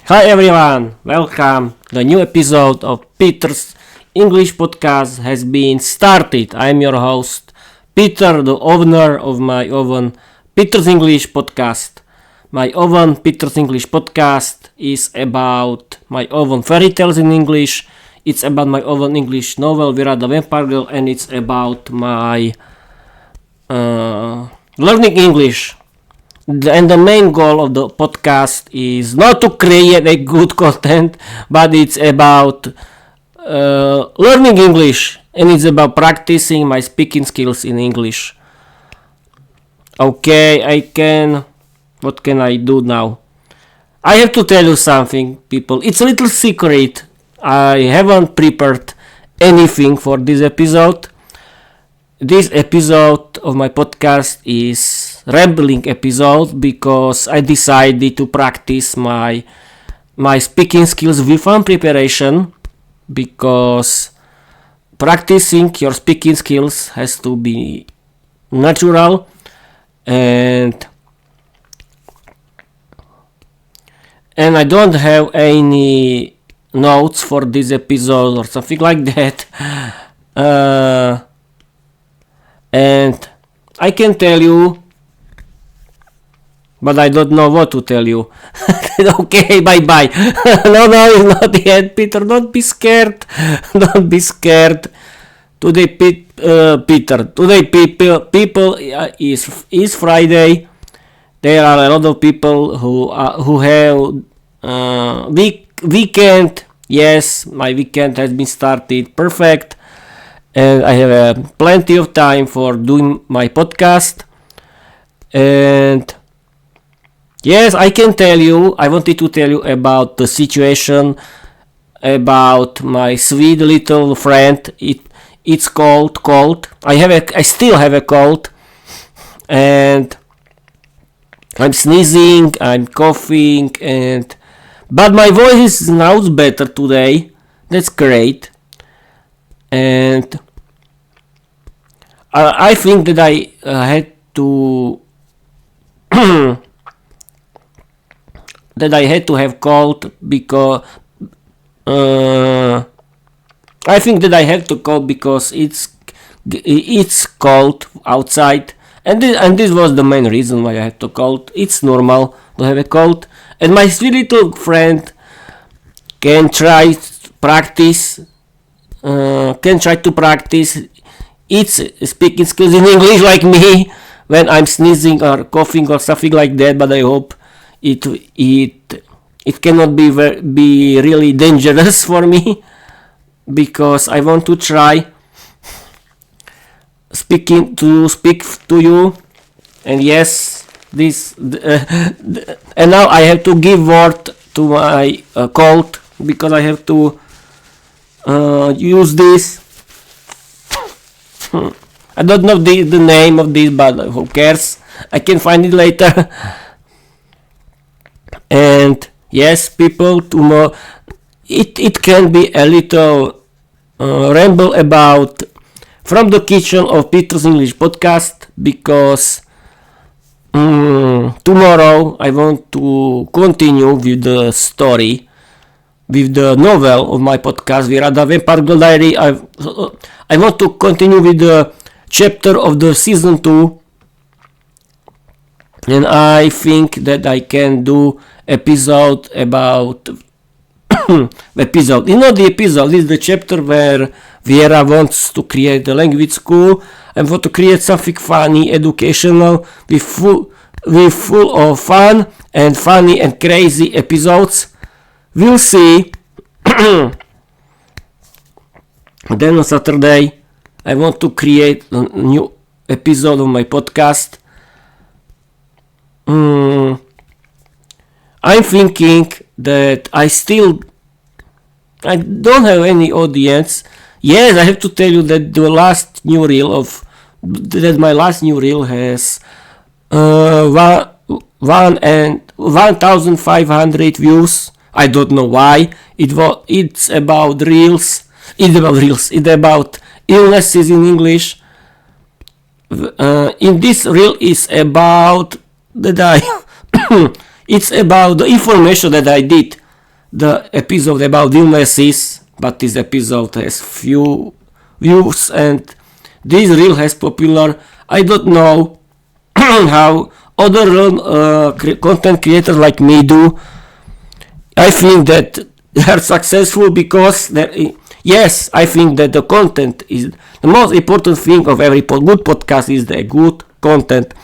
Hi everyone, welcome. The new episode of Peter's English podcast has been started. I'm your host, Peter, the owner of my own Peter's English podcast. My own Peter's English podcast is about my own fairy tales in English. It's about my own English novel, Vera the Vampire Girl, and it's about my learning English. And the main goal of the podcast is not to create a good content, but it's about learning English, and it's about practicing my speaking skills in English. Okay, what can I do now? I have to tell you something, people. It's a little secret. I haven't prepared anything for this episode. This episode of my podcast is rambling episode because I decided to practice my speaking skills without preparation, because practicing your speaking skills has to be natural, and I don't have any notes for this episode or something like that. And I can tell you, but I don't know what to tell you. Okay, bye. No, it's not yet, Peter. Don't be scared. Don't be scared. Today, Peter. Today, people is Friday. There are a lot of people who have weekend. Yes, my weekend has been started perfect, and I have plenty of time for doing my podcast. And yes, I wanted to tell you about the situation about my sweet little friend. It's called cold. I still have a cold, and I'm sneezing, I'm coughing, but my voice is now better today. That's great. And I think that I had to have cold because I think that I have to cold because it's cold outside, and this was the main reason why I had to cold. It's normal to have a cold, and my sweet little friend can try to practice its speaking skills in English like me when I'm sneezing or coughing or something like that. But I hope it cannot be really dangerous for me, because I want to try speak to you. And yes, and now I have to give word to my cold, because I have to use this. I don't know the name of this, but who cares? I can find it later. And yes, people, tomorrow it can be a little ramble about from the kitchen of Peter's English podcast, because tomorrow I want to continue with the story, with the novel of my podcast, Vera the Vampire Girl Diary. I want to continue with the chapter of the season 2, and I think that I can do episode about episode. Not the episode, it's the chapter where Vera wants to create a language school and want to create something funny, educational, with full of fun and funny and crazy episodes. We'll see. Then on Saturday I want to create a new episode of my podcast. I'm thinking that I don't have any audience. Yes, I have to tell you that my last new reel has 1,500 views. I don't know why. It's about reels. It's about illnesses in English. In this reel is about that I it's about the information that I did the episode about illnesses, but this episode has few views and this reel has popular. I don't know how other content creators like me do. I think that they are successful because yes, I think that the content is the most important thing of every good podcast is the good content.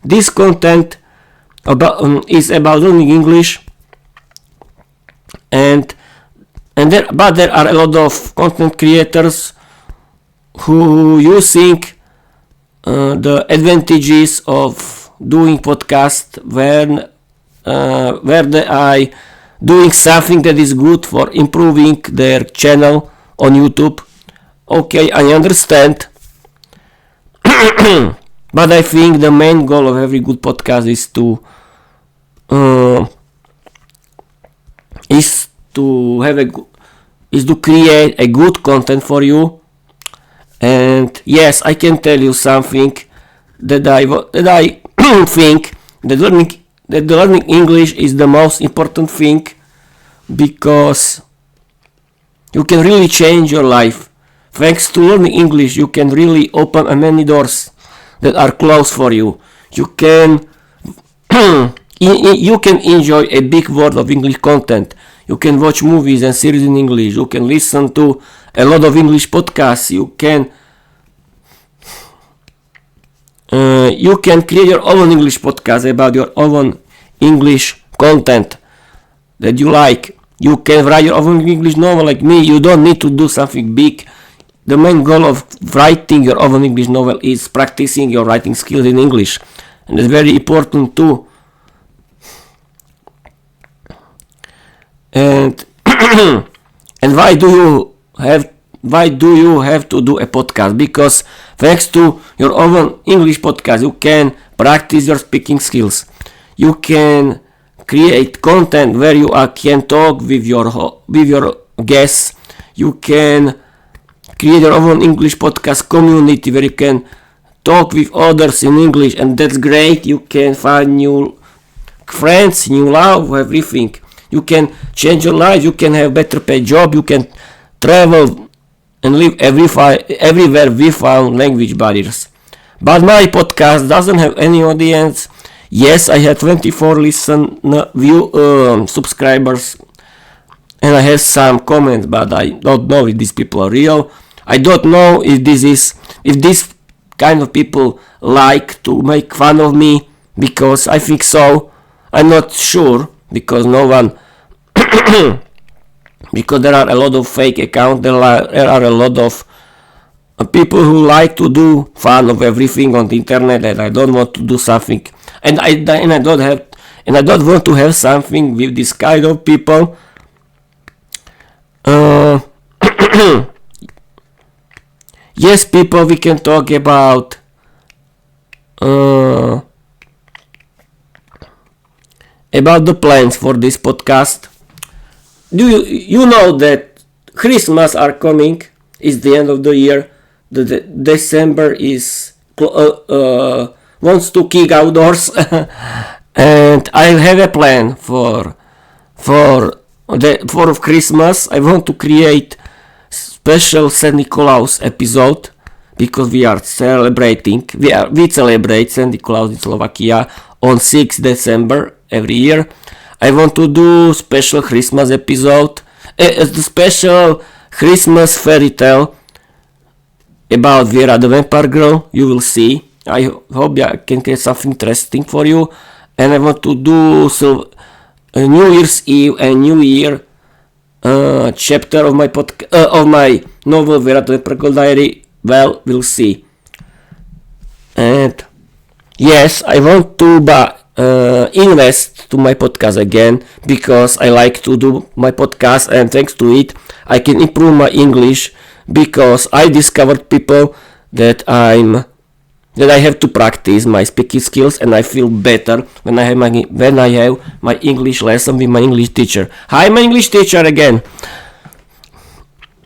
This content is about learning English, but there are a lot of content creators who using the advantages of doing podcast where they are doing something that is good for improving their channel on YouTube. Okay, I understand. But I think the main goal of every good podcast is to create a good content for you. And yes, I can tell you something that I think that learning English is the most important thing, because you can really change your life. Thanks to learning English, you can really open many doors that are closed for you. You can you can enjoy a big world of English content. You can watch movies and series in English. You can listen to a lot of English podcasts. You can create your own English podcast about your own English content that you like. You can write your own English novel like me. You don't need to do something big. The main goal of writing your own English novel is practicing your writing skills in English, and it's very important too. And and why do you have to do a podcast? Because thanks to your own English podcast, you can practice your speaking skills. You can create content where you can talk with your guests. You can create your own English podcast community where you can talk with others in English, and that's great. You can find new friends, new love, everything. You can change your life. You can have better paid job. You can travel and live everywhere without language barriers. But my podcast doesn't have any audience. Yes, I have 24 subscribers, and I have some comments, but I don't know if these people are real. I don't know if this kind of people like to make fun of me, because I think so. I'm not sure, because no one because there are a lot of fake accounts. There are a lot of people who like to do fun of everything on the internet, and I don't want to do something, and I don't want to have something with this kind of people. Yes, people, we can talk about the plans for this podcast. Do you know that Christmas are coming? It's the end of the year. The December is wants to kick outdoors, and I have a plan for Christmas. I want to create special St. Nicolaus episode, because we celebrate St. Nicolaus in Slovakia on 6th December every year. I want to do special Christmas episode, a special Christmas fairy tale about Vera the Vampire Girl. You will see. I hope I can create something interesting for you. And I want to do New Year's Eve and New Year chapter of my of my novel Vera the Vampire Girl Diary. Well, we'll see. And yes, I want to invest to my podcast again, because I like to do my podcast, and thanks to it I can improve my English, because I discovered people that I have to practice my speaking skills, and I feel better when I have my English lesson with my English teacher. Hi, my English teacher again.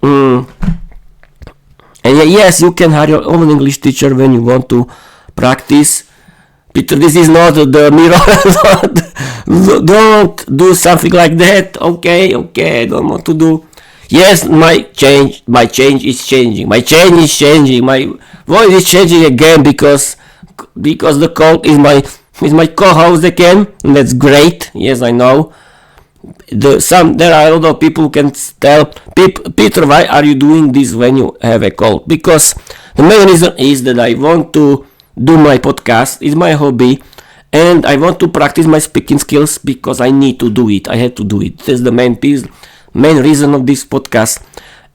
And yes, you can hire your own English teacher when you want to practice Peter, this is not the mirror. Don't do something like that. Okay, I don't want to do. Yes, my change is changing. My change is changing. My voice is changing again because the cold is my co-host again, and that's great. Yes, I know. There are a lot of people who can tell Peter, why are you doing this when you have a cold? Because the main reason is that I want to do my podcast. It's my hobby, and I want to practice my speaking skills because I need to do it. I have to do it. That's the main reason of this podcast.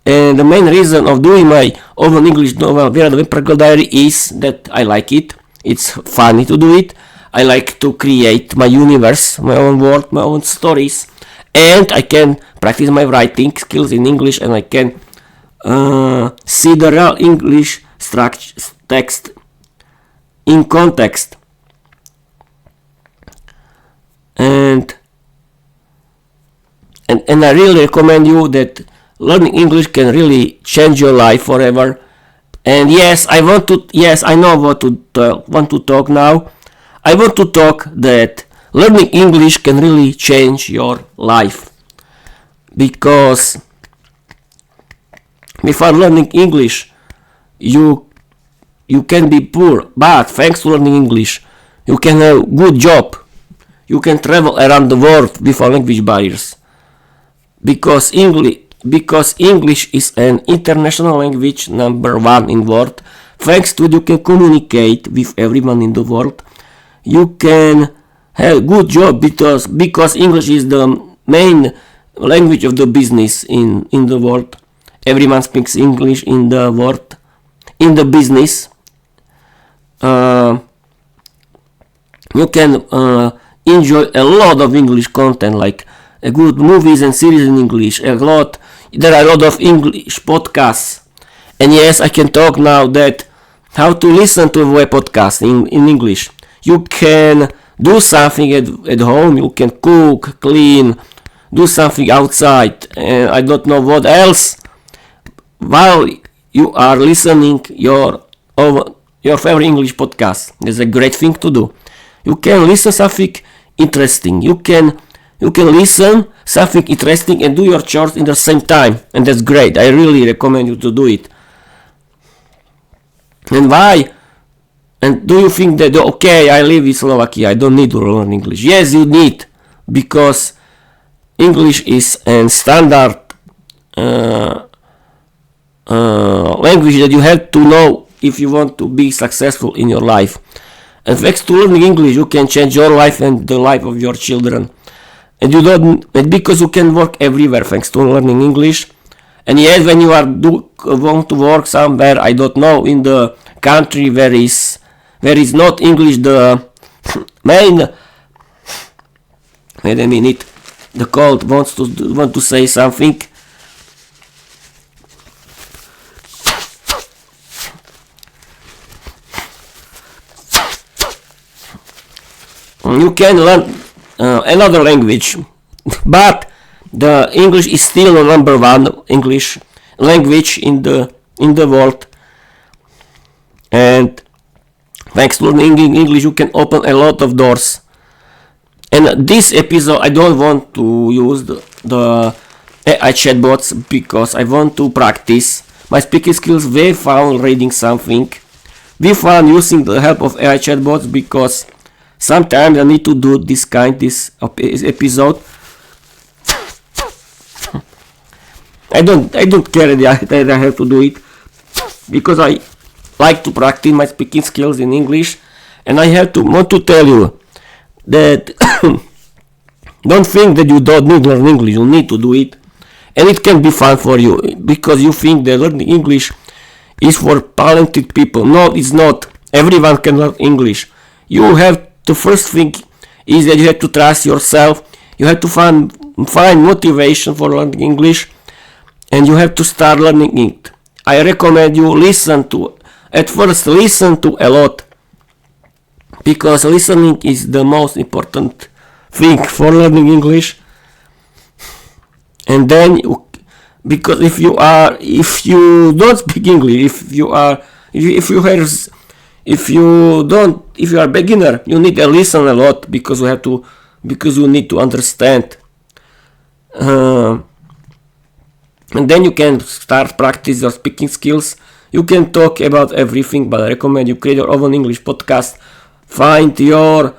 And the main reason of doing my own English novel, Vera the Vampire Diary, is that I like it. It's funny to do it. I like to create my universe, my own world, my own stories, and I can practice my writing skills in English, and I can see the real English text in context. And I really recommend you that learning English can really change your life forever. And yes, I know want to talk now. I want to talk that learning English can really change your life, because before learning English you can be poor, but thanks to learning English you can have a good job, you can travel around the world without language barriers, because English is an international language, number one in the world. Thanks to it you can communicate with everyone in the world. You can have a good job because English is the main language of the business in the world. Everyone speaks English in the world, in the business. You can enjoy a lot of English content, like good movies and series in English. There are a lot of English podcasts. And yes, I can talk now that how to listen to a podcast in English. You can do something at home, you can cook, clean, do something outside, and I don't know what else, while you are listening your favorite English podcast. It's a great thing to do. You can listen something interesting. You can listen something interesting and do your chores in the same time, and that's great. I really recommend you to do it. And why? And do you think that, okay, I live in Slovakia, I don't need to learn English? Yes, you need, because English is a standard language that you have to know if you want to be successful in your life. And thanks to learning English, you can change your life and the life of your children. And because you can work everywhere thanks to learning English. And yes, when you want to work somewhere, I don't know, in the country where is not English the main. Wait a minute, the cold want to say something. You can learn another language, but the English is still the number one English language in the world. And thanks to learning English, you can open a lot of doors. And this episode, I don't want to use the AI chatbots, because I want to practice my speaking skills without reading something, without using the help of AI chatbots, because sometimes I need to do this episode. I don't care that I have to do it, because I like to practice my speaking skills in English, and I want to tell you that don't think that you don't need to learn English. You need to do it, and it can be fun for you, because you think that learning English is for talented people. No, it's not. Everyone can learn English. The first thing is that you have to trust yourself. You have to find motivation for learning English, and you have to start learning it. I recommend you listen to a lot, because listening is the most important thing for learning English. And then because if you don't speak English, if you if you are a beginner, you need to listen a lot because you need to understand. And then you can start practice your speaking skills. You can talk about everything, but I recommend you create your own English podcast. Find your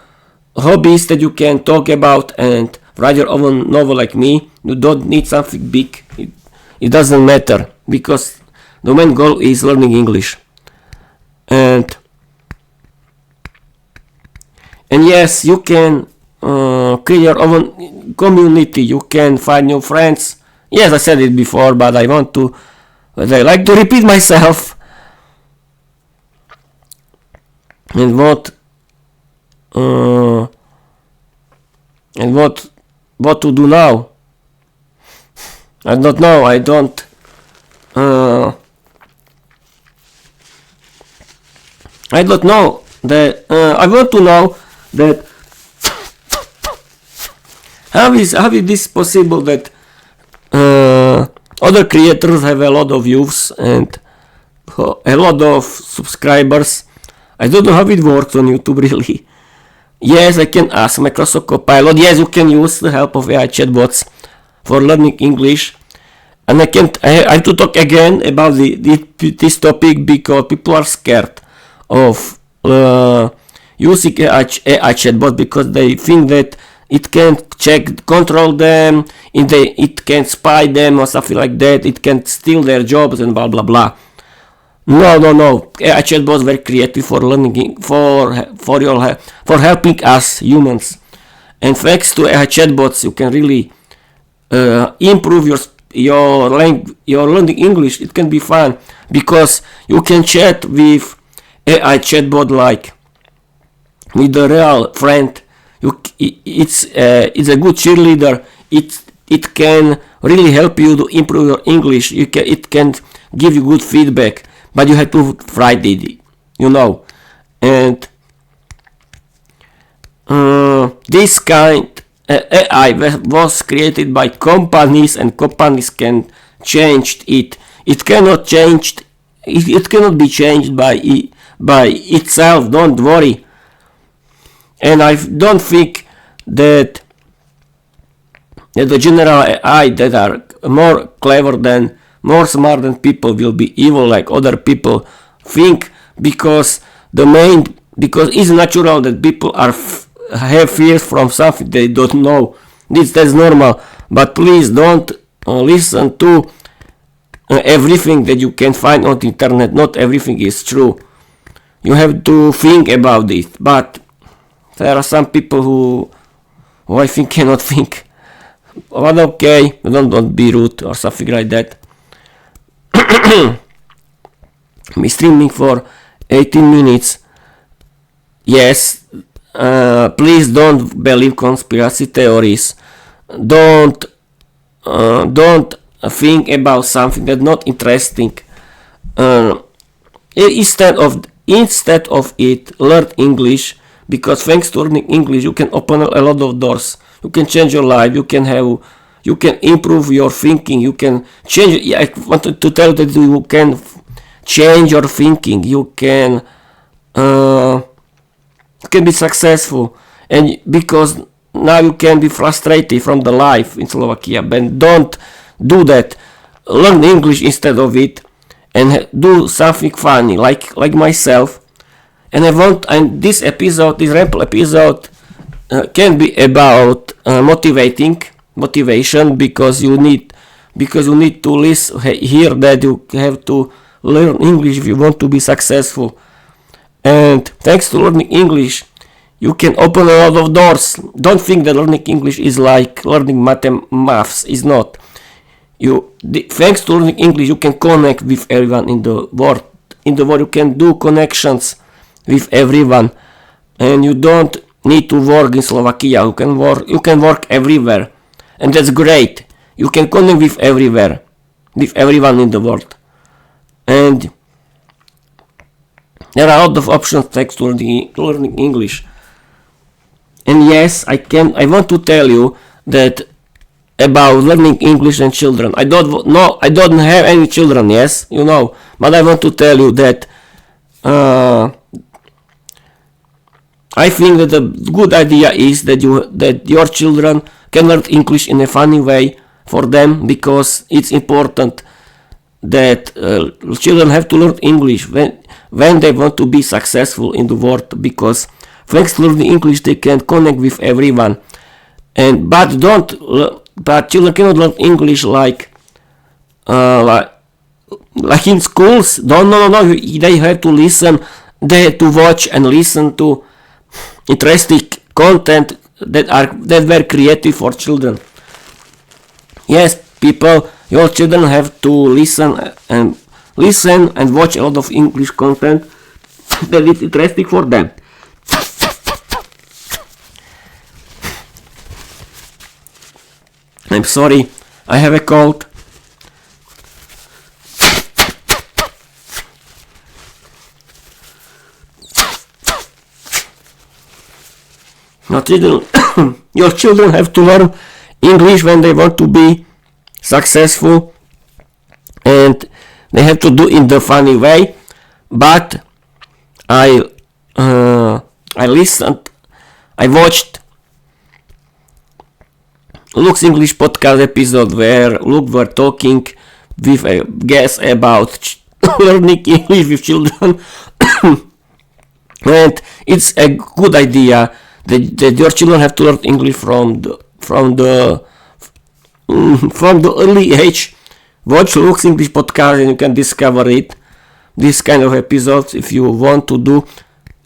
hobbies that you can talk about and write your own novel like me. You don't need something big. It doesn't matter because the main goal is learning English. And yes, you can create your own community. You can find new friends. Yes, I said it before, but I like to repeat myself. And what to do now? I don't know. I don't. I don't know that. I want to know that. How is this possible that other creators have a lot of views and a lot of subscribers? I don't know how it works on YouTube really. Yes, I can ask Microsoft Copilot. Yes, you can use the help of AI chatbots for learning English. And I have to talk again about this topic because people are scared of using AI chatbot because they think that it can control them, it can spy them or something like that, it can steal their jobs and blah blah blah. No. AI chatbot is very creative for learning, for helping us humans. And thanks to AI chatbots, you can really improve your learning English. It can be fun because you can chat with AI chatbot like with a real friend. It's a good cheerleader. It can really help you to improve your English. It can give you good feedback, but you have to write it, And this kind AI was created by companies, and companies can change it. It cannot change. It cannot be changed by itself. Don't worry. And I don't think that the general AI that are more smart than people will be evil like other people think, because it's natural that people have fears from something they don't know. That's normal. But please don't listen to everything that you can find on the internet. Not everything is true. You have to think about it. But there are some people who I think cannot think. But okay, don't be rude or something like that. I'm streaming for 18 minutes. Yes, please don't believe conspiracy theories. Don't think about something that's not interesting. Instead of it, learn English, because thanks to learning English you can open a lot of doors. You can change your life. You can improve your thinking. You can change. I wanted to tell that you can change your thinking. You can be successful, and because now you can be frustrated from the life in Slovakia. But don't do that. Learn English instead of it, and do something funny, like myself. And this Ramble episode can be about motivation, because you need to hear that you have to learn English if you want to be successful. And thanks to learning English, you can open a lot of doors. Don't think that learning English is like learning maths. It's not. Thanks to learning English, you can connect with everyone in the world. You can do connections with everyone, and you don't need to work in Slovakia. You can work everywhere, and that's great. You can connect with everyone in the world, and there are a lot of options thanks to learning English. And yes, I want to tell you that about learning English and children. I don't have any children, yes, but I want to tell you that I think that a good idea is that your children can learn English in a funny way for them, because it's important that children have to learn English when they want to be successful in the world, because thanks to learning English they can connect with everyone. And but children cannot learn English like in schools. No. They have to listen. They have to watch and listen to interesting content that were created for children. Yes, people, your children have to listen and watch a lot of English content that is interesting for them. I'm sorry, I have a cold. Your children have to learn English when they want to be successful, and they have to do it in the funny way. But I watched Luke's English podcast episode where Luke were talking with a guest about learning English with children, and it's a good idea that your children have to learn English from the early age. Watch Luke's English podcast and you can discover it. This kind of episodes, if you want to do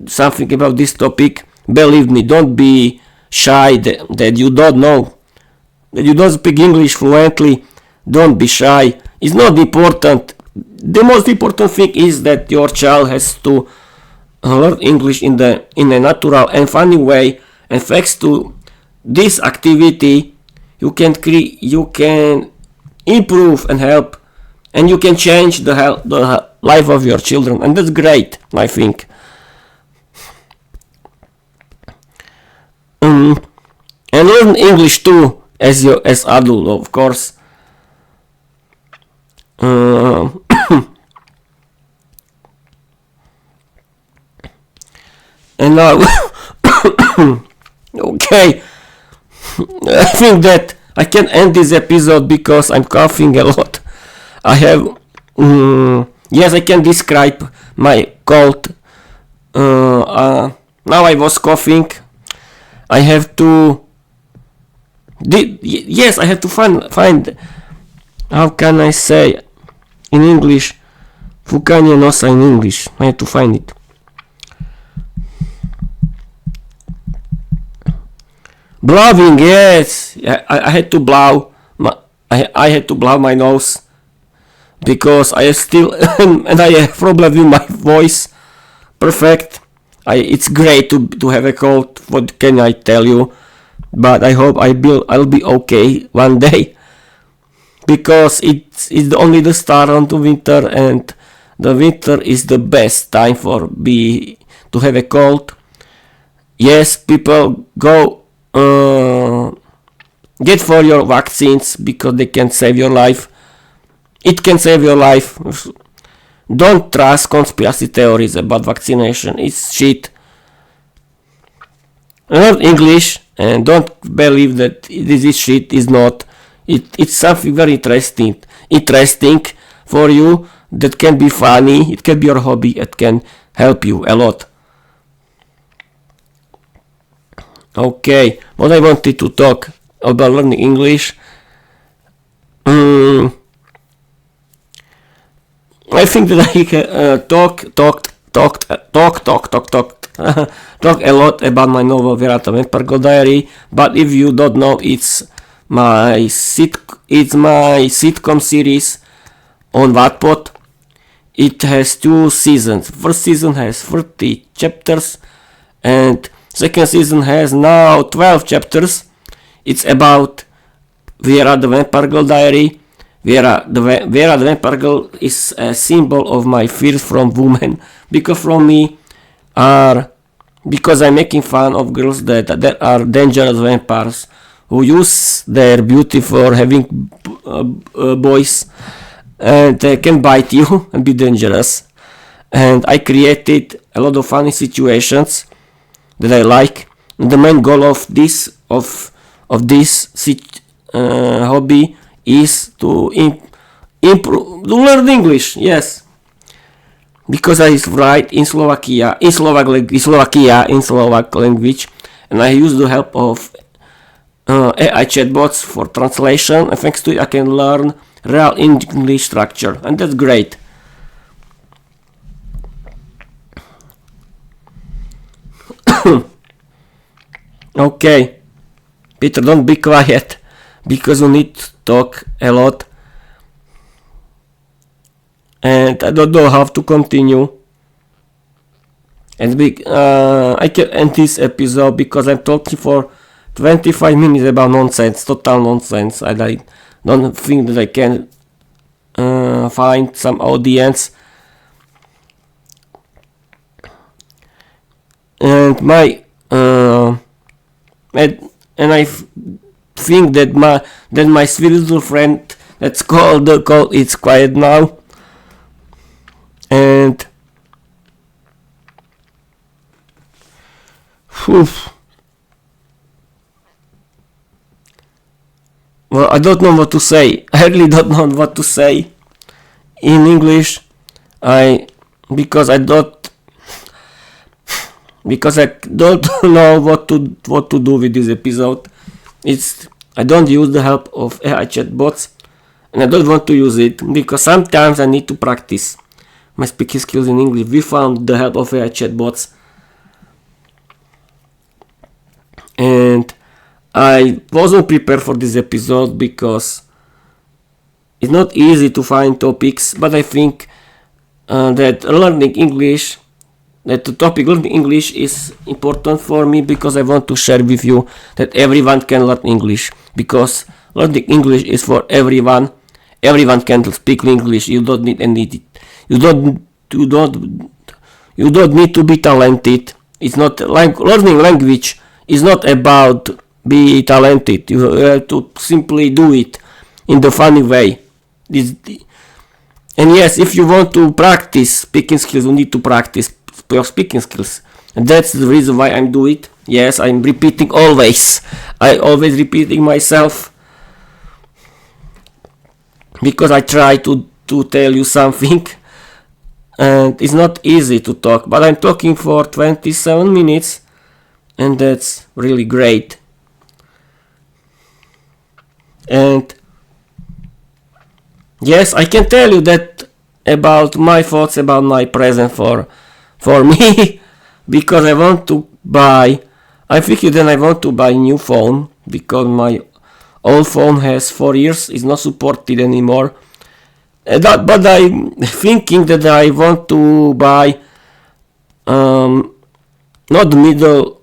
something about this topic, believe me, don't be shy that you don't know, that you don't speak English fluently. Don't be shy. It's not important. The most important thing is that your child has to learn English in a natural and funny way, and thanks to this activity you can improve and help, and you can change the life of your children, and that's great, I think. And learn English too as adult, of course. And now, okay, I think that I can end this episode because I'm coughing a lot. I have, yes, I can describe my cold. Now I was coughing. I have to, yes, I have to find, how can I say in English, fukanie nosa in English. I have to find it. Blowing, yes, I had to blow. I had to blow my nose because I still and I have problem with my voice. Perfect. It's great to have a cold. What can I tell you? But I hope I'll be okay one day, because it's only the start on the winter, and the winter is the best time to have a cold. Yes, people, go get for your vaccines because they can save your life. It can save your life. Don't trust conspiracy theories about vaccination. It's shit. Learn English and don't believe that this is shit. Is not. It's something very interesting for you, that can be funny. It can be your hobby. It can help you a lot. Okay, what I wanted to talk about learning English. I think that I talk a lot about my novel Verata Vampire Diary, but if you don't know, it's my sitcom series on Wattpad. It has 2 seasons. First season has 30 chapters, and second season has now 12 chapters. It's about Vera the Vampire Girl Diary. Vera the Vampire Girl is a symbol of my fears from women, because I'm making fun of girls that are dangerous vampires who use their beauty for having boys, and they can bite you and be dangerous. And I created a lot of funny situations that I like. The main goal of this hobby is to improve, to learn English. Yes, because I write in Slovak language, and I use the help of AI chatbots for translation, and thanks to it I can learn real English structure, and that's great. Okay, Peter, don't be quiet, because you need to talk a lot, and I don't know how to continue. And I can end this episode because I'm talking for 25 minutes about nonsense, total nonsense. I don't think that I can find some audience. And my and I think that my sweet little friend that's called it's quiet now, and well, I don't know what to say. I really don't know what to say in English. Because I don't know what to do with this episode. I don't use the help of AI chatbots, and I don't want to use it because sometimes I need to practice my speaking skills in English without the help of AI chatbots. And I wasn't prepared for this episode because it's not easy to find topics, but I think that the topic learning English is important for me because I want to share with you that everyone can learn English, because learning English is for everyone. Everyone can speak English. You don't need you don't need to be talented. It's not like learning language is not about be talented. You have to simply do it in the funny way. And yes, if you want to practice speaking skills, you need to practice your speaking skills. And that's the reason why I'm doing it. Yes, I'm repeating always. I always repeating myself because I try to tell you something, and it's not easy to talk, but I'm talking for 27 minutes, and that's really great. And yes, I can tell you that about my thoughts about my present for me because I want to buy. I think then I want to buy a new phone because my old phone has 4 years, is not supported anymore. But I'm thinking that I want to buy not middle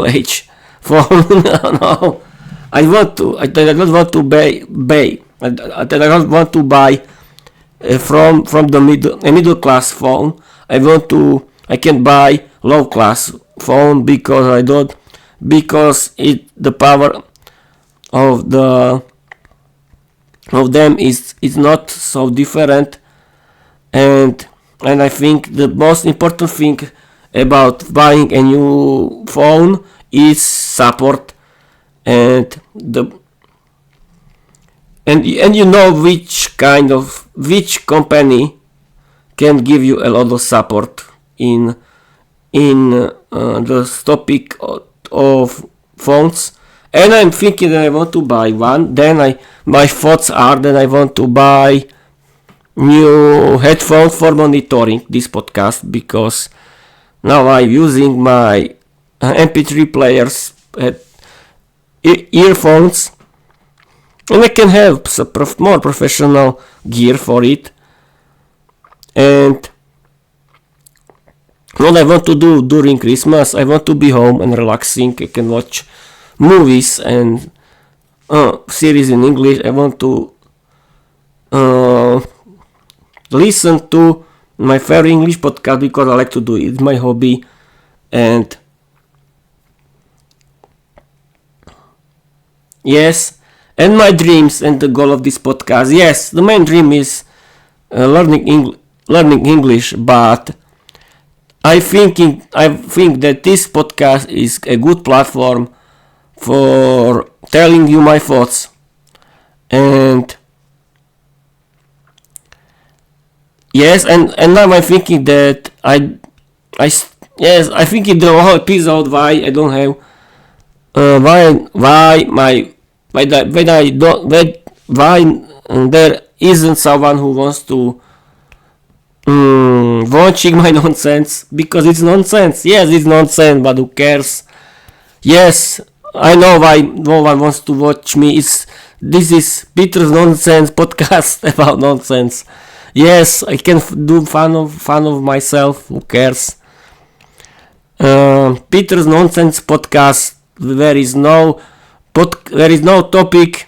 age phone. No, I don't want to buy. I don't want to buy from the middle class phone. I can buy low class phone because the power of them is not so different, and I think the most important thing about buying a new phone is support, and you know which company can give you a lot of support in the topic of phones. And I'm thinking that I want to buy one. Then my thoughts are that I want to buy new headphones for monitoring this podcast, because now I'm using my MP3 players earphones, and I can have more professional gear for it. And what I want to do during Christmas, I want to be home and relaxing. I can watch movies and series in English. I want to listen to my favorite English podcast because I like to do it. It's my hobby. And yes, and my dreams and the goal of this podcast. Yes, the main dream is learning English, but I think that this podcast is a good platform for telling you my thoughts. And yes, and now I'm thinking that I think in the whole episode why I don't have why my why that when I don't why there isn't someone who wants to watching my nonsense, because it's nonsense. Yes, it's nonsense, but who cares? Yes, I know why no one wants to watch me. This is Peter's nonsense podcast about nonsense. Yes, I can do fun of myself. Who cares? Peter's nonsense podcast. There is no topic.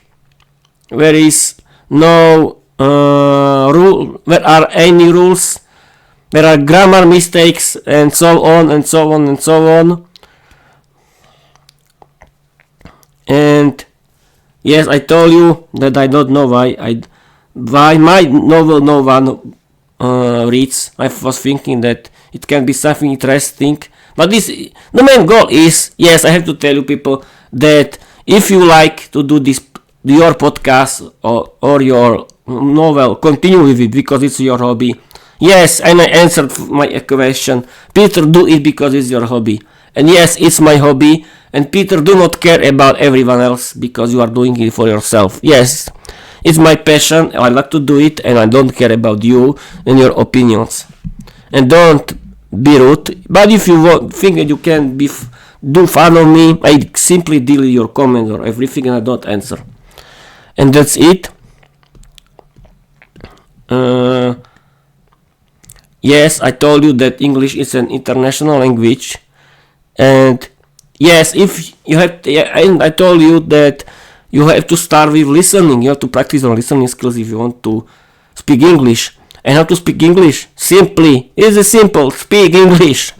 There is no rule. There are any rules. There are grammar mistakes and so on and so on and so on. And yes, I told you that I don't know why my novel no one reads. I was thinking that it can be something interesting, but the main goal is, yes, I have to tell you people that if you like to do this, your podcast or your novel, continue with it because it's your hobby. Yes, and I answered my question. Peter, do it because it's your hobby. And yes, it's my hobby. And Peter, do not care about everyone else because you are doing it for yourself. Yes, it's my passion. I like to do it, and I don't care about you and your opinions. And don't be rude. But if you think that you can do fun of me, I simply delete your comment or everything, and I don't answer. And that's it. Yes, I told you that English is an international language, and yes, if you have, and I told you that you have to start with listening. You have to practice on listening skills if you want to speak English. And how to speak English? Simply, it's simple. Speak English.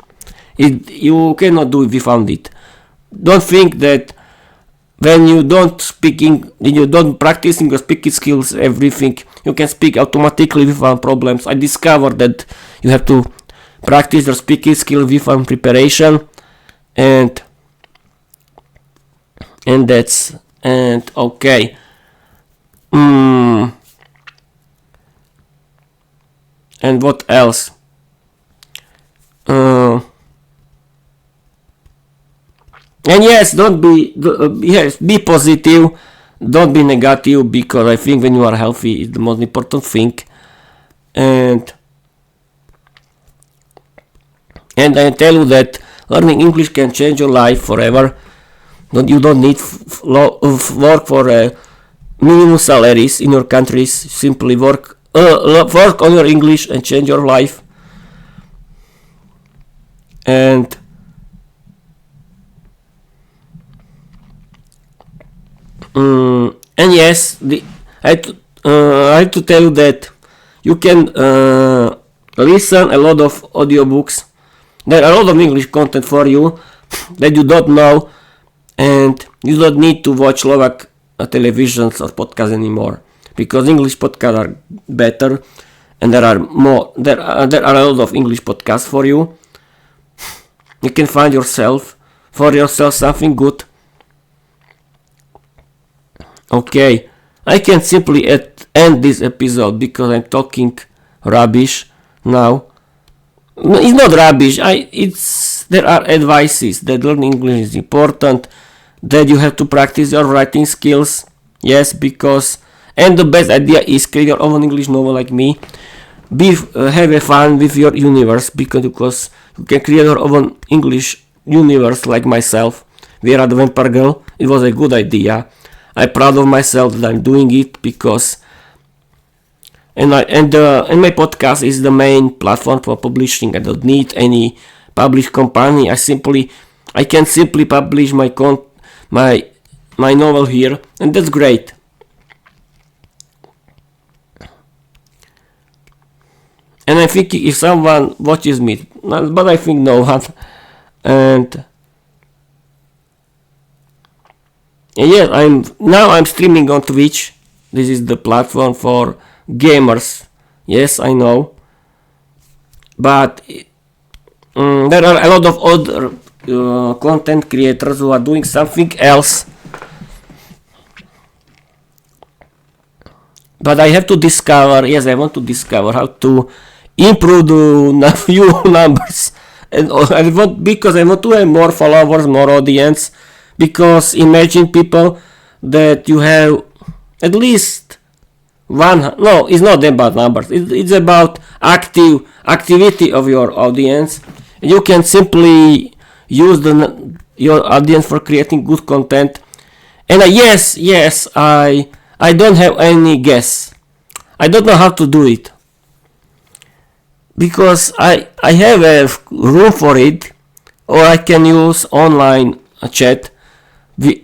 You cannot do it without it. Don't think that when you don't you don't practicing your speaking skills, everything you can speak automatically without problems. I discovered that you have to practice your speaking skill without preparation, and okay. And what else? And yes, be positive, don't be negative, because I think when you are healthy is the most important thing. And I tell you that learning English can change your life forever. You don't need work for minimum salaries in your countries. Simply work on your English and change your life. And yes, I have to tell you that you can listen a lot of audiobooks. There are a lot of English content for you that you don't know, and you don't need to watch Slovak televisions or podcasts anymore, because English podcasts are better, and there are a lot of English podcasts for you. You can find for yourself something good. Okay, I can simply end this episode because I'm talking rubbish now. No, it's not rubbish. There are advices that learning English is important, that you have to practice your writing skills. Yes, and the best idea is create your own English novel like me. Have a fun with your universe, because you can create your own English universe like myself. Vera the Vampire Girl. It was a good idea. I'm proud of myself that I'm doing it, because and my podcast is the main platform for publishing. I don't need any publish company. I can simply publish my novel here, and that's great. And I think if someone watches me, but I think no one. And yeah, I'm streaming on Twitch. This is the platform for gamers. Yes, I know. But there are a lot of other content creators who are doing something else, but I have to discover, yes, I want to discover how to improve the view numbers, and because I want to have more followers, more audience, because imagine people that you have at least no, it's not about numbers, it's about activity of your audience. You can simply use your audience for creating good content. And yes, I don't have any guess. I don't know how to do it, because I have a room for it, or I can use online chat,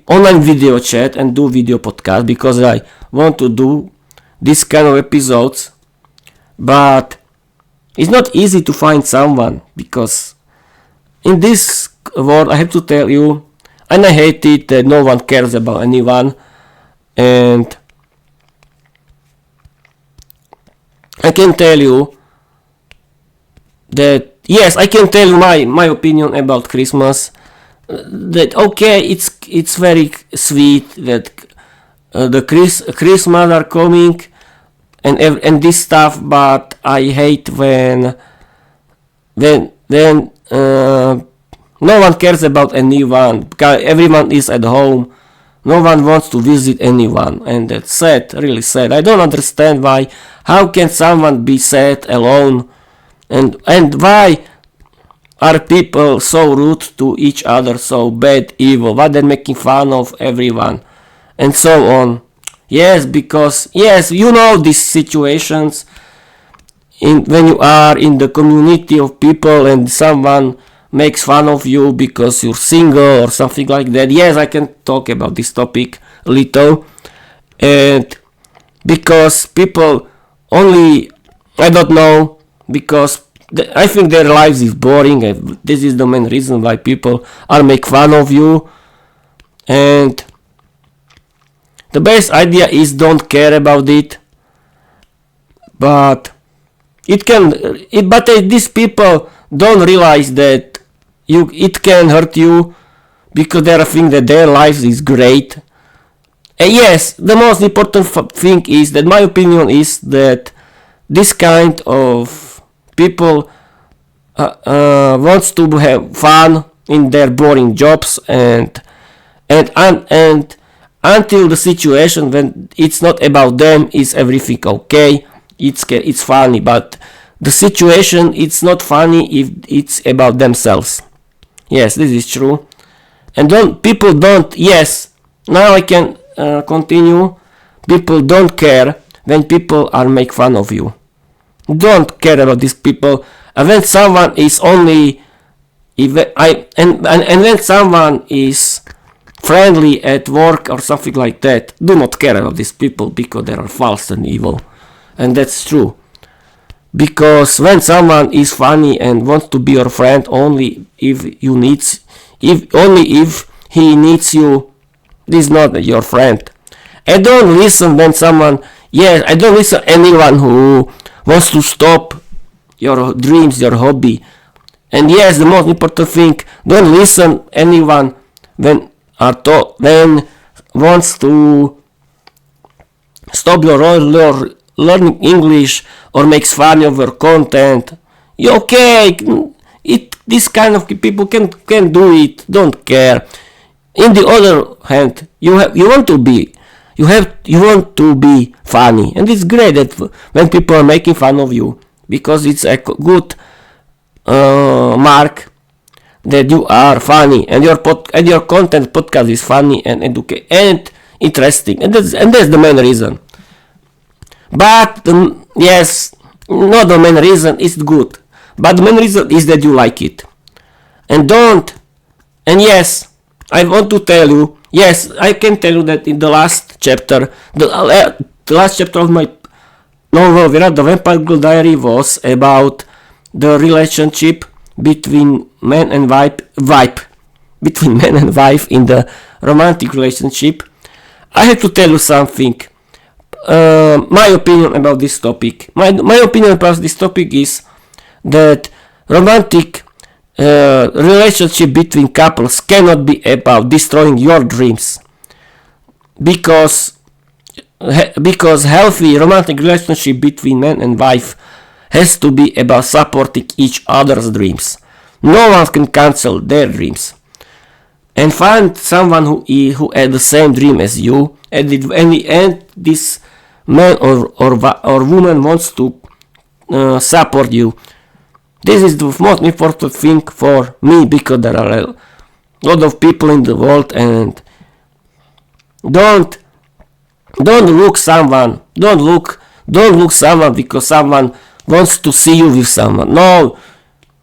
online video chat, and do video podcast, because I want to do this kind of episodes. But it's not easy to find someone, because in this world, I have to tell you, and I hate it, that no one cares about anyone. And I can tell you that, yes, I can tell you my opinion about Christmas. That okay, it's very sweet that the Christmas are coming and this stuff, but I hate when no one cares about anyone, because everyone is at home. No one wants to visit anyone, and that's sad, really sad. I don't understand why. How can someone be sad alone? And why are people so rude to each other, so bad, evil? Why they're making fun of everyone, and so on? Yes, because yes, you know these situations when you are in the community of people and someone makes fun of you because you're single or something like that. Yes, I can talk about this topic a little. And because people only, I don't know, because I think their lives is boring, and this is the main reason why people are make fun of you. And the best idea is don't care about it. But these people don't realize that it can hurt you, because they think that their life is great. And yes, the most important thing is that my opinion is that this kind of people wants to have fun in their boring jobs, and until the situation when it's not about them, is everything okay, it's funny. But the situation, it's not funny if it's about themselves. Yes, this is true. And people don't, yes, now I can continue. People don't care when people are make fun of you. Don't care about these people. And when someone is only, and when someone is friendly at work or something like that, do not care about these people, because they are false and evil. And that's true. Because when someone is funny and wants to be your friend only if he needs you, this is not your friend. I don't listen when someone, yes, I don't listen anyone who wants to stop your dreams, your hobby. And yes, the most important thing, don't listen anyone when wants to stop your learning English or makes fun of your content. Okay, this kind of people can do it, don't care. In the other hand, you want to be funny, and it's great that when people are making fun of you, because it's a good mark that you are funny, and your content podcast is funny and and interesting, and that's the main reason. But yes, not the main reason is good, but the main reason is that you like it. And yes, I want to tell you, yes, I can tell you that in the last chapter, the last chapter of my novel, The Vampire Girl Diary, was about the relationship between man and wife in the romantic relationship. I have to tell you something. My opinion about this topic. My opinion about this topic is that romantic relationship between couples cannot be about destroying your dreams, because healthy romantic relationship between man and wife has to be about supporting each other's dreams. No one can cancel their dreams. And find someone who had the same dream as you, and this man or woman wants to support you. This is the most important thing for me, because there are a lot of people in the world, and don't look someone because someone wants to see you with someone. No,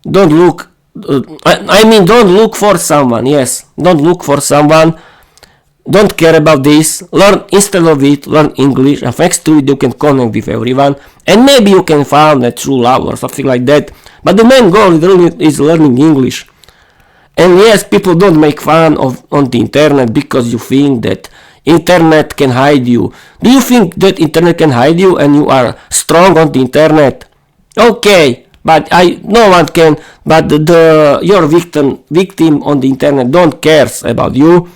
don't look. Don't look for someone. Yes, don't look for someone. Don't care about this. Learn instead of it. Learn English, and thanks to it, you can connect with everyone, and maybe you can find a true love or something like that. But the main goal is learning English. And yes, people don't make fun of on the internet because you think that internet can hide you. Do you think that internet can hide you and you are strong on the internet? Okay, but no one can. But your victim on the internet don't cares about you.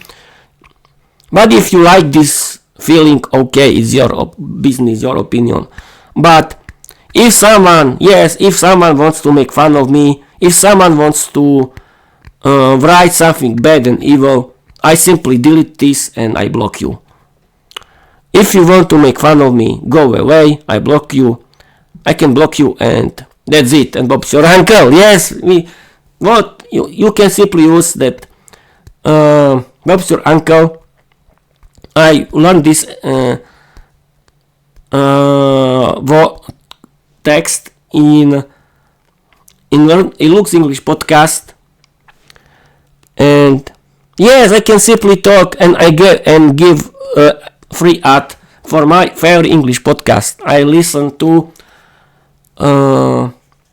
But if you like this feeling, okay, it's your business, your opinion. But if someone wants to make fun of me, if someone wants to write something bad and evil, I simply delete this and I block you. If you want to make fun of me, go away, I block you. I can block you, and that's it. And Bob's your uncle. Yes, you can simply use that. Bob's your uncle. I learned this text in Luke's English podcast, and yes, I can simply talk and give free ad for my favorite English podcast. I listen to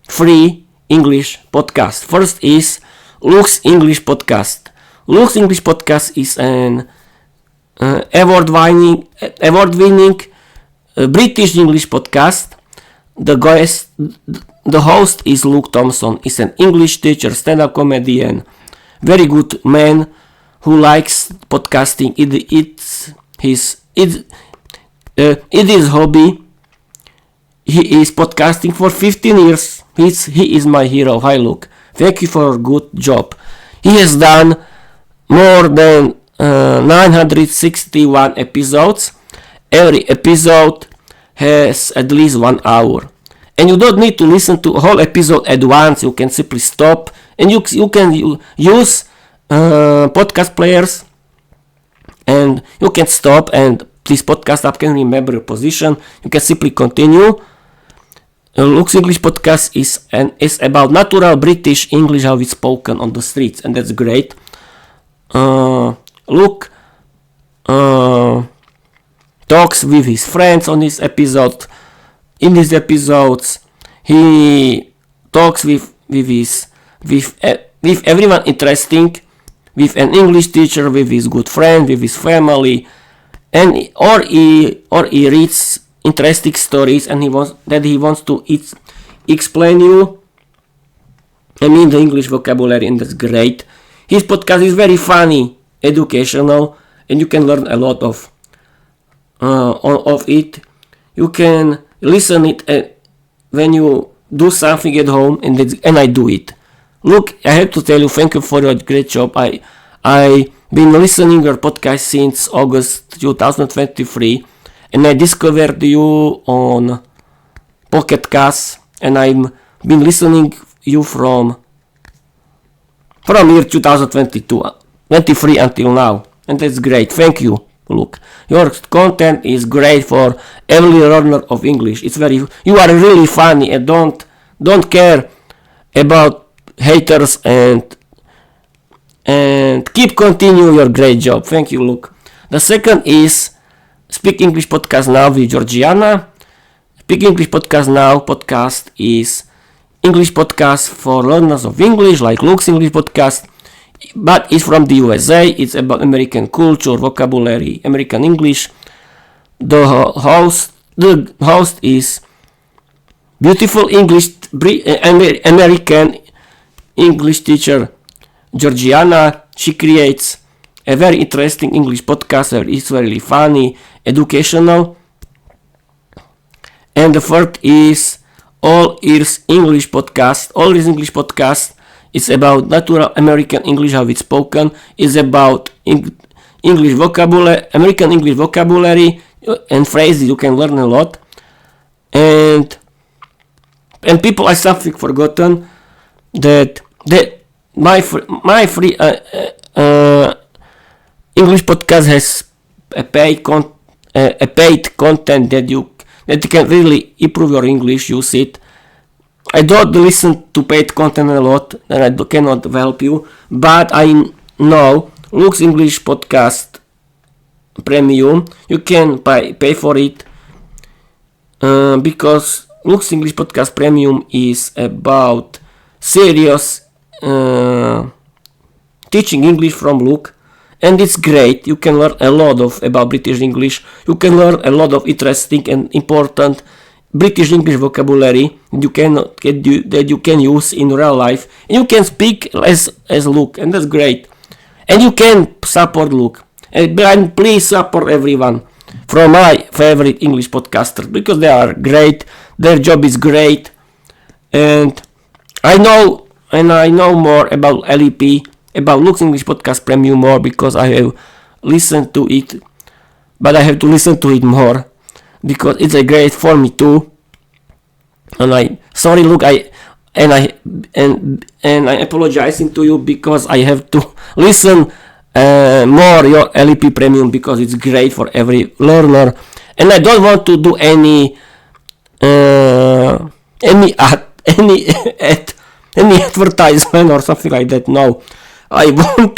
free English podcast. First is Luke's English podcast. Luke's English podcast is an award-winning British English podcast. The host is Luke Thompson. He's an English teacher, stand-up comedian, very good man who likes podcasting. It's his hobby. He is podcasting for 15 years. He is my hero. Hi Luke. Thank you for a good job. He has done more than 961 episodes. Every episode has at least 1 hour. And you don't need to listen to a whole episode at once. You can simply stop, and you can use podcast players, and you can stop, and this podcast app can remember your position. You can simply continue. Luke's English podcast is about natural British English, how it's spoken on the streets, and that's great. Luke talks with his friends on this episode. In these episodes, he talks with everyone interesting, with an English teacher, with his good friend, with his family, and or he reads interesting stories, and he wants to explain you. I mean the English vocabulary, and that's great. His podcast is very funny, educational, and you can learn a lot of it. You can listen it when you do something at home, and I do it. Look, I have to tell you, thank you for your great job. I been listening your podcast since August 2023, and I discovered you on Pocket Cast, and I've been listening you from year 2023 until now, and that's great. Thank you. Look, your content is great for every learner of English. You are really funny, and don't care about haters, and keep continue your great job. Thank you, Luke. The second is Speak English Podcast Now with Georgiana. Speak English Podcast Now podcast is English podcast for learners of English, like Luke's English podcast, but it's from the USA. It's about American culture, vocabulary, American English. The host is beautiful English American English teacher Georgiana. She creates a very interesting English podcast. It's very funny, educational. And the third is All Ears English podcast. All Ears English podcast is about natural American English, how it's spoken. It's about English vocabulary, American English vocabulary and phrases. You can learn a lot. And people, I something forgotten that my free English podcast has a paid content that you can really improve your English. Use it. I don't listen to paid content a lot, and I cannot help you. But I know Luke's English podcast premium. You can pay for it because Luke's English podcast premium is about serious teaching English from Luke. And it's great. You can learn a lot about British English. You can learn a lot of interesting and important British English vocabulary that you can use in real life. And you can speak as Luke, and that's great. And you can support Luke. And please support everyone from my favorite English podcasters because they are great. Their job is great. And I know more about LEP, about Luke's English Podcast Premium more because I have listened to it, but I have to listen to it more because it's a great for me too. And I sorry Luke, I apologizing to you because I have to listen more your LEP Premium because it's great for every learner, and I don't want to do any advertisement or something like that. No. I want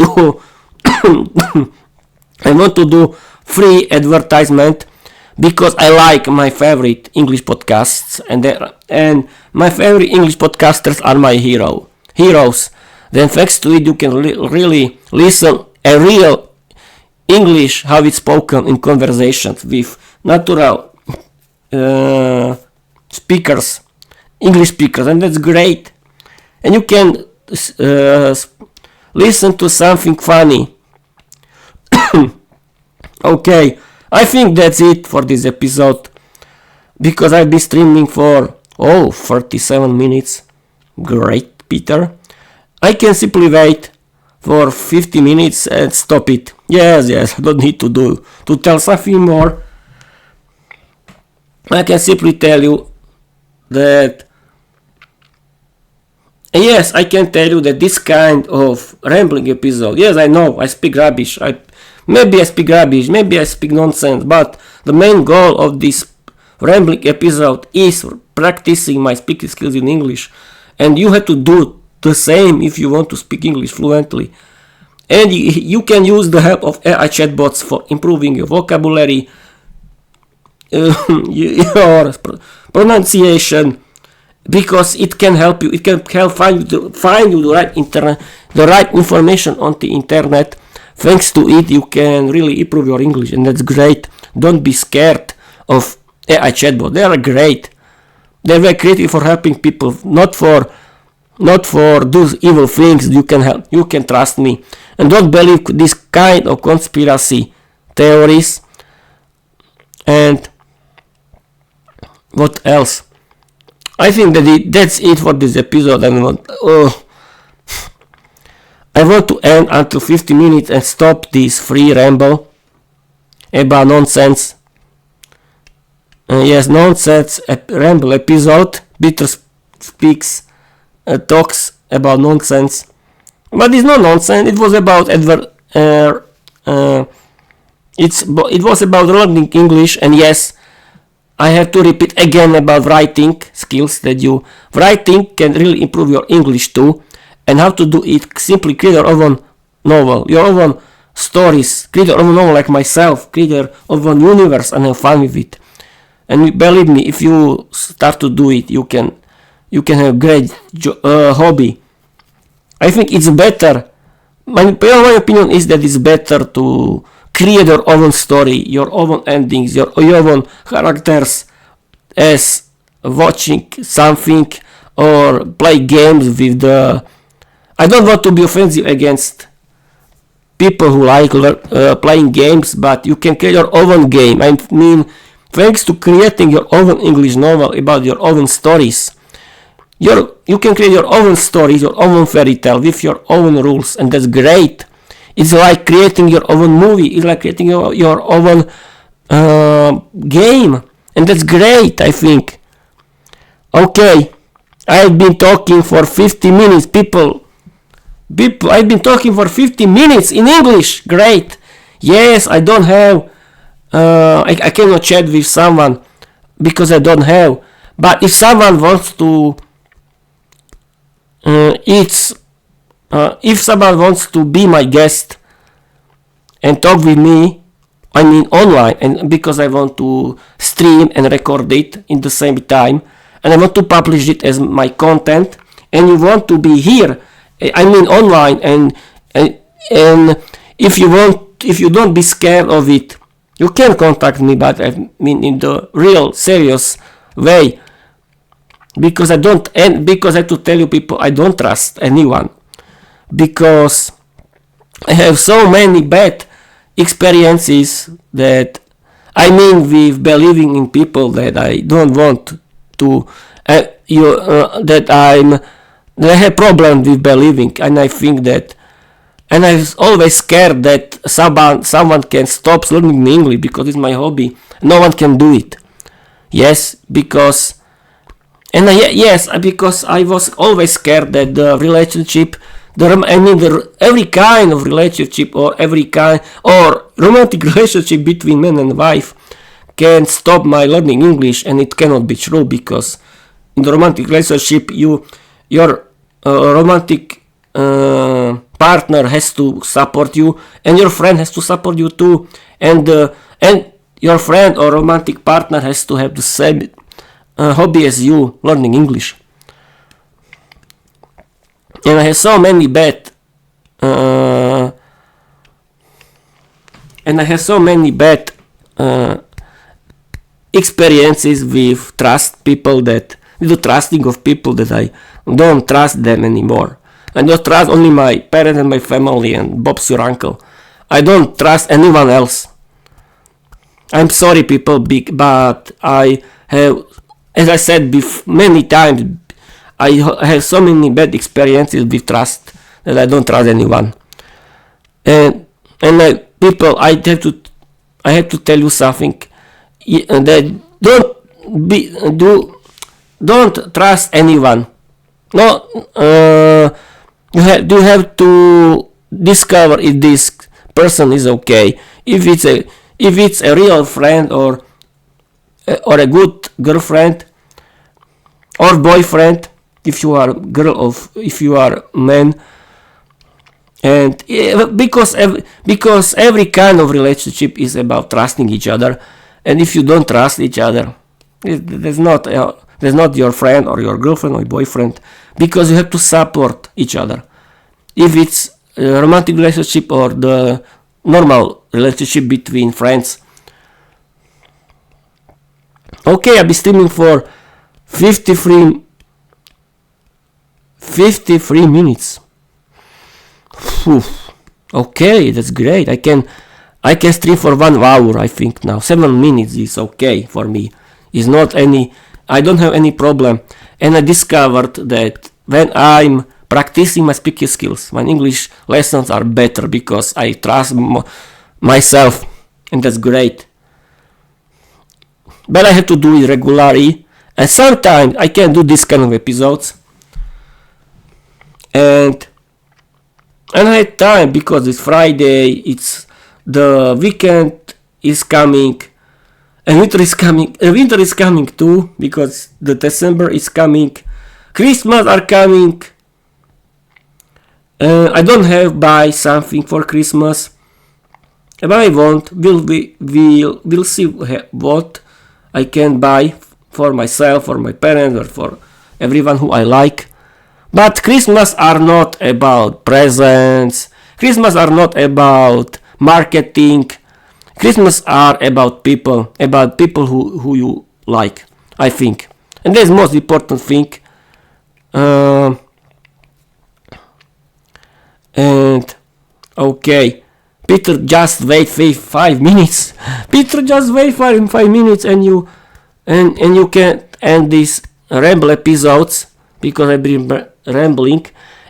to do free advertisement because I like my favorite English podcasts and my favorite English podcasters are my heroes. Then thanks to it you can really listen a real English how it's spoken in conversations with natural speakers, English speakers, and that's great. And you can listen to something funny. Okay, I think that's it for this episode because I've been streaming for 37 minutes. Great, Peter. I can simply wait for 50 minutes and stop it. Yes, I don't need to tell something more. I can simply tell you that yes, I can tell you that this kind of rambling episode, yes, I know, I speak rubbish, maybe I speak nonsense, but the main goal of this rambling episode is practicing my speaking skills in English, and you have to do the same if you want to speak English fluently. And you can use the help of AI chatbots for improving your vocabulary, your pronunciation, because it can help you. It can help find you the right information on the internet. Thanks to it, you can really improve your English, and that's great. Don't be scared of AI chatbot. They are great. They're very creative for helping people, not for those evil things. You can help. You can trust me, and don't believe this kind of conspiracy theories. And what else? I think that's it for this episode. I want to end until 50 minutes and stop this free ramble about nonsense. Yes, nonsense ramble episode. Peter talks about nonsense, but it's not nonsense. It was about it was about learning English, and yes, I have to repeat again about writing skills, that writing can really improve your English too. And how to do it: simply create your own novel, your own stories, create your own novel like myself, create your own universe and have fun with it. And believe me, if you start to do it, you can have great hobby. I think it's better. My opinion is that it's better to create your own story, your own endings, your own characters, as watching something or play games with the I don't want to be offensive against people who like playing games, but you can create your own game. I mean, thanks to creating your own English novel about your own stories, you can create your own stories, your own fairy tale with your own rules, and that's great. It's like creating your own movie. It's like creating your own game, and that's great, I think. Okay, I've been talking for 50 minutes, people. I've been talking for 50 minutes in English. Great. Yes, I don't have. I cannot chat with someone because I don't have. But if someone wants to, if someone wants to be my guest and talk with me, I mean online, and because I want to stream and record it in the same time, and I want to publish it as my content, and you want to be here, I mean online, and if you don't be scared of it, you can contact me, but I mean in the real serious way, because I have to tell you people, I don't trust anyone, because I have so many bad experiences that, I mean, with believing in people that I don't want to, that I have problems with believing, and I think that, and I'm always scared that someone can stop learning English because it's my hobby. No one can do it. Yes, because I was always scared that the relationship, every kind of relationship, or every kind or romantic relationship between man and wife can stop my learning English, and it cannot be true, because in the romantic relationship your romantic partner has to support you, and your friend has to support you too, and your friend or romantic partner has to have the same hobby as you, learning English. And I have so many bad experiences with the trusting of people, that I don't trust them anymore. I don't trust only my parents and my family and Bob's your uncle. I don't trust anyone else. I'm sorry, people, but I have, as I said many times, I have so many bad experiences with trust that I don't trust anyone. And people, I have to tell you something. That don't trust anyone. No, you have to discover if this person is okay. If it's a real friend, or a good girlfriend or boyfriend, if you are girl or if you are man. And because every kind of relationship is about trusting each other, and if you don't trust each other, there's not your friend or your girlfriend or boyfriend, because you have to support each other. If it's a romantic relationship or the normal relationship between friends. Okay, I'll be streaming for 53 minutes. Okay, that's great. I can stream for 1 hour, I think now. 7 minutes is okay for me. It's not I don't have any problem. And I discovered that when I'm practicing my speaking skills, my English lessons are better, because I trust myself, and that's great. But I have to do it regularly, and sometimes I can do this kind of episodes, and I had time, because it's Friday, it's the weekend is coming, and winter is coming too, because the December is coming, Christmas are coming. I don't have buy something for Christmas, but I want. We'll see what I can buy for myself, for my parents, or for everyone who I like. But Christmas are not about presents. Christmas are not about marketing. Christmas are about people who you like, I think. And that's the most important thing. And okay, Peter, just wait 5 minutes. Peter, just wait 5 minutes, and you can end these ramble episodes because I've been rambling.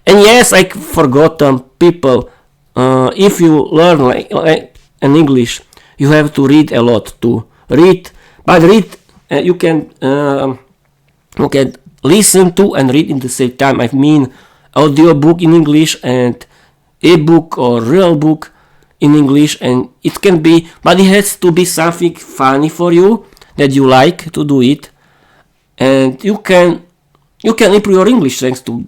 And yes, I forgot people. If you learn an English, you have to read a lot to read. But you can listen to and read in the same time. I mean, audiobook in English and ebook or real book in English, and it can be, but it has to be something funny for you that you like to do it, and you can improve your English thanks to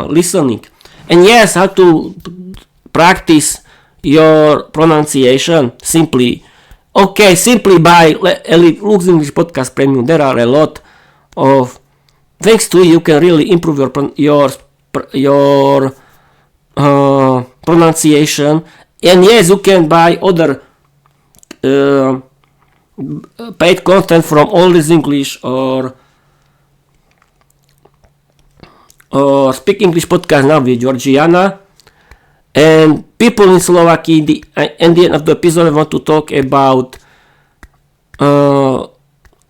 listening. And yes, how to practice your pronunciation simply by Lux English Podcast Premium. There are a lot of, thanks to it, you can really improve your pronunciation. And yes, you can buy other paid content from All This English or Speak English Podcast now with Georgiana. And people in Slovakia, at the end of the episode, I want to talk about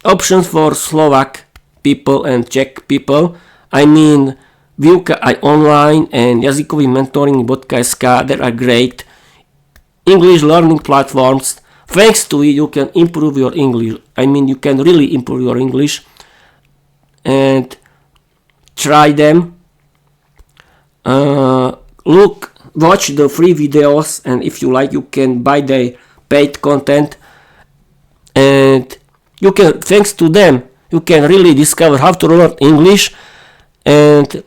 options for Slovak people and Czech people. I mean, Výuka aj online and jazykový mentoring.sk, that are great English learning platforms. Thanks to it, you can improve your English. I mean, you can really improve your English, and try them. Watch the free videos, and if you like, you can buy the paid content, and you can, thanks to them, you can really discover how to learn English. And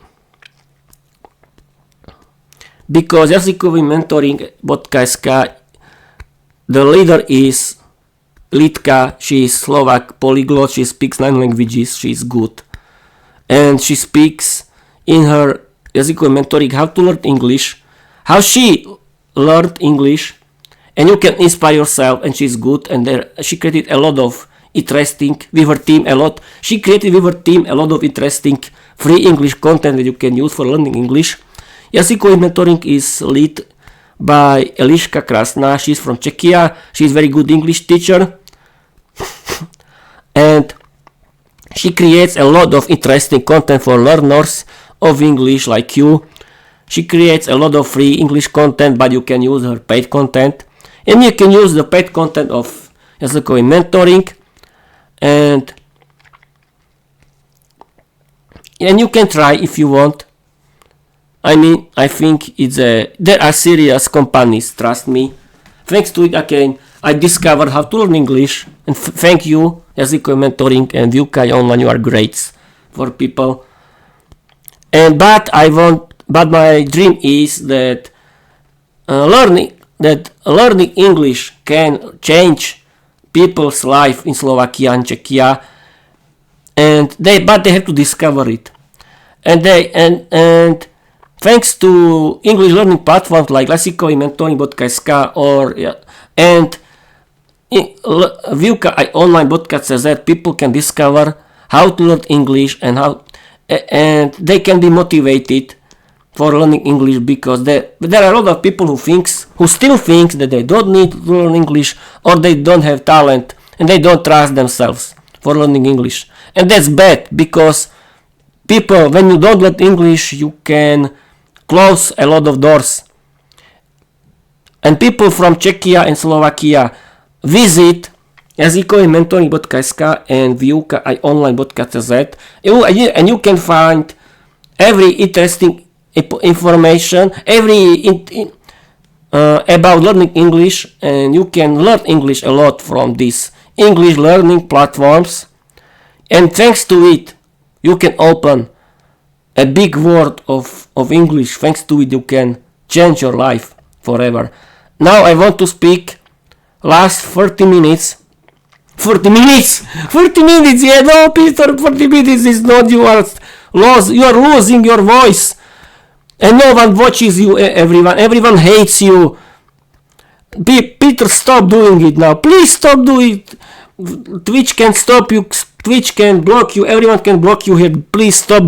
because jazykový mentoring.sk, the leader is Lidka. She is Slovak polyglot, she speaks 9 languages, she is good, and she speaks in her jazykový mentoring how to learn English, how she learned English, and you can inspire yourself, and she's good. And she created a lot of interesting with her team a lot of interesting free English content that you can use for learning English. Jazykový mentoring is led by Eliška Krasná. She's from Czechia. She's very good English teacher. And she creates a lot of interesting content for learners of English like you. She creates a lot of free English content, but you can use her paid content. And you can use the paid content of jazykový mentoring. And you can try if you want. I mean, I think there are serious companies, trust me. Thanks to it, again, I discovered how to learn English. And thank you, jazykový mentoring and Výuka online, you are great for people. But my dream is that learning English can change people's life in Slovakia and Czechia, but they have to discover it. And thanks to English learning platforms like jazykový mentoring.sk and Výuka aj online.cz, people can discover how to learn English, and they can be motivated for learning English, because there are a lot of people who still think that they don't need to learn English, or they don't have talent and they don't trust themselves for learning English. And that's bad, because people, when you don't learn English, you can close a lot of doors. And people from Czechia and Slovakia visit jazykový mentoring.sk and Výuka aj online.cz, and you can find every interesting information, about learning English, and you can learn English a lot from these English learning platforms. And thanks to it, you can open a big world of English. Thanks to it, you can change your life forever. Now I want to speak last 40 minutes. 40 minutes! 40 minutes! Yeah, no, Peter, 40 minutes is not, you are losing your voice. And no one watches you, everyone hates you. Peter, stop doing it now. Please stop doing it. Twitch can stop you Twitch can block you. Everyone can block you here. Please stop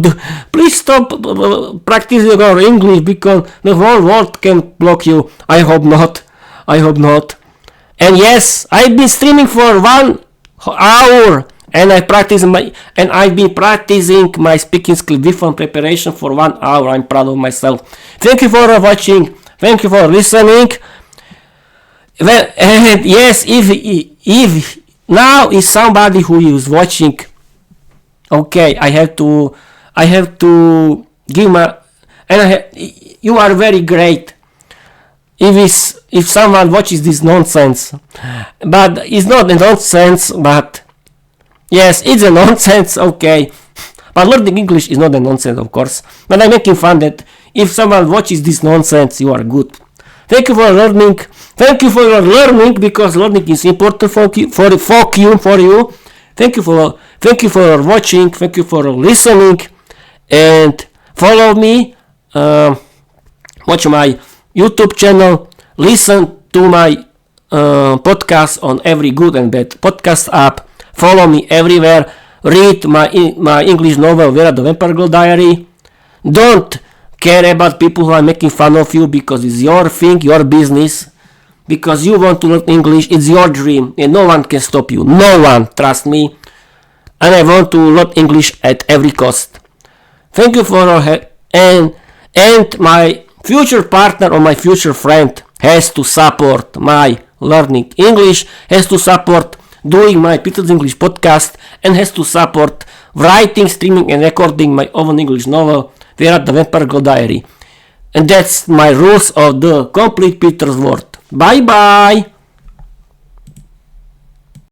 practicing your English because the whole world can block you. I hope not. And yes, I've been streaming for 1 hour. And I've been practicing my speaking skill different preparation for 1 hour. I'm proud of myself. Thank you for watching. Thank you for listening. Well, and yes, if now is somebody who is watching, okay, I have to give my, and you are very great. If someone watches this nonsense, but it's not a nonsense, but yes, it's a nonsense, okay. But learning English is not a nonsense, of course. But I'm making fun that if someone watches this nonsense, you are good. Thank you for learning. Thank you for your learning because learning is important for you. Thank you for watching. Thank you for listening, and follow me. Watch my YouTube channel. Listen to my podcast on every good and bad podcast app. Follow me everywhere. Read my English novel, Vera the Vampire Girl Diary. Don't care about people who are making fun of you because it's your thing, your business. Because you want to learn English, it's your dream, and no one can stop you. No one, trust me. And I want to learn English at every cost. Thank you for your help. And my future partner or my future friend has to support my learning English, has to support doing my Peter's English podcast, and has to support writing, streaming, and recording my own English novel, Vera the Vampire Girl Diary. And that's my rules of the complete Peter's world. Bye bye!